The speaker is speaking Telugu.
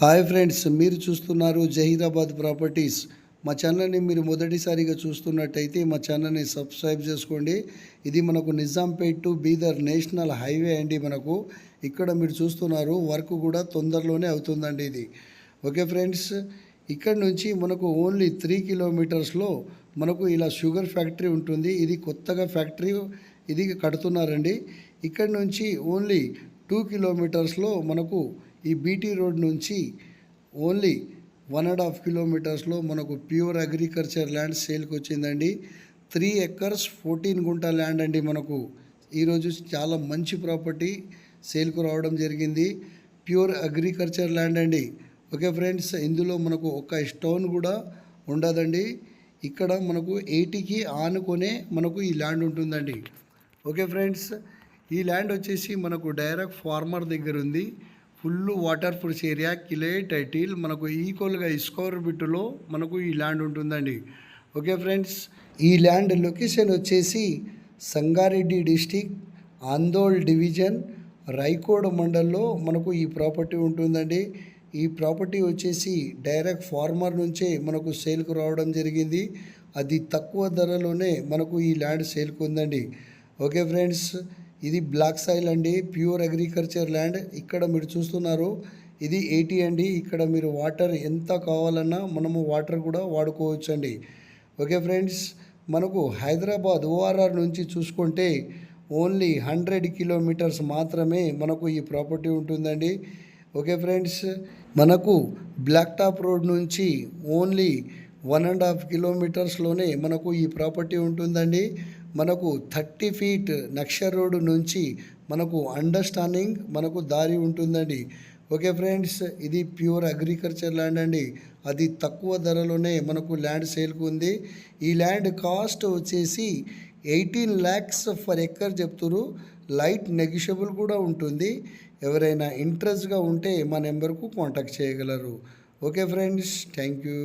హాయ్ ఫ్రెండ్స్, మీరు చూస్తున్నారు జహీరాబాద్ ప్రాపర్టీస్. మా ఛానల్ని మీరు మొదటిసారిగా చూస్తున్నట్టయితే మా ఛానల్ని సబ్స్క్రైబ్ చేసుకోండి. ఇది మనకు Nizampet to Bidar national highway అండి. మనకు ఇక్కడ మీరు చూస్తున్నారు వర్క్ కూడా తొందరలోనే అవుతుందండి ఇది. ఓకే ఫ్రెండ్స్, ఇక్కడ నుంచి మనకు ఓన్లీ 3 కిలోమీటర్స్లో మనకు ఇలా షుగర్ ఫ్యాక్టరీ ఉంటుంది. ఇది కొత్తగా ఫ్యాక్టరీ ఇది కడుతున్నారండి. ఇక్కడ నుంచి ఓన్లీ 2 కిలోమీటర్స్లో మనకు ఈ బీటీ రోడ్ నుంచి ఓన్లీ 1.5 కిలోమీటర్స్లో మనకు ప్యూర్ అగ్రికల్చర్ ల్యాండ్ సేల్కి వచ్చిందండి. 3 ఎకర్స్ 14 గుంట ల్యాండ్ అండి. మనకు ఈరోజు చాలా మంచి ప్రాపర్టీ సేల్కు రావడం జరిగింది. ప్యూర్ అగ్రికల్చర్ ల్యాండ్ అండి. ఓకే ఫ్రెండ్స్, ఇందులో మనకు ఒక స్టోన్ కూడా ఉండదండి. ఇక్కడ మనకు 80కి ఆనుకొనే మనకు ఈ ల్యాండ్ ఉంటుందండి. ఓకే ఫ్రెండ్స్, ఈ ల్యాండ్ వచ్చేసి మనకు డైరెక్ట్ ఫార్మర్ దగ్గర ఉంది. Full water proof area, clear title, మనకు ఈక్వల్గా స్క్వేర్ బిట్టులో మనకు ఈ ల్యాండ్ ఉంటుందండి. ఓకే ఫ్రెండ్స్, ఈ ల్యాండ్ లొకేషన్ వచ్చేసి సంగారెడ్డి డిస్టిక్, ఆందోళ్ డివిజన్, రైకోడ్ మండల్లో మనకు ఈ ప్రాపర్టీ ఉంటుందండి. ఈ ప్రాపర్టీ వచ్చేసి డైరెక్ట్ ఫార్మర్ నుంచే మనకు సేల్కు రావడం జరిగింది. అది తక్కువ ధరలోనే మనకు ఈ ల్యాండ్ సేల్కు ఉందండి. ఓకే ఫ్రెండ్స్, ఇది బ్లాక్ సాయిల్ అండి, ప్యూర్ అగ్రికల్చర్ ల్యాండ్. ఇక్కడ మీరు చూస్తున్నారు ఇది 80 అండి. ఇక్కడ మీరు వాటర్ ఎంత కావాలన్నా మనము వాటర్ కూడా వాడుకోవచ్చు అండి. ఓకే ఫ్రెండ్స్, మనకు హైదరాబాద్ ఓఆర్ఆర్ నుంచి చూసుకుంటే ఓన్లీ 100 కిలోమీటర్స్ మాత్రమే మనకు ఈ ప్రాపర్టీ ఉంటుందండి. ఓకే ఫ్రెండ్స్, మనకు బ్లాక్ టాప్ రోడ్ నుంచి ఓన్లీ 1.5 కిలోమీటర్స్లోనే మనకు ఈ ప్రాపర్టీ ఉంటుందండి. మనకు 30 ఫీట్ నక్షర్ రోడ్ నుంచి మనకు అండర్స్టాండింగ్ మనకు దారి ఉంటుందండి. ఓకే ఫ్రెండ్స్, ఇది ప్యూర్ అగ్రికల్చర్ ల్యాండ్ అండి. అది తక్కువ ధరలోనే మనకు ల్యాండ్ సేల్కు ఉంది. ఈ ల్యాండ్ కాస్ట్ వచ్చేసి 18 lakhs ఫర్ ఎకర్ చెప్తున్నారు. లైట్ నెగిషియబుల్ కూడా ఉంటుంది. ఎవరైనా ఇంట్రెస్ట్గా ఉంటే మా నెంబర్కు కాంటాక్ట్ చేయగలరు. Okay friends, thank you.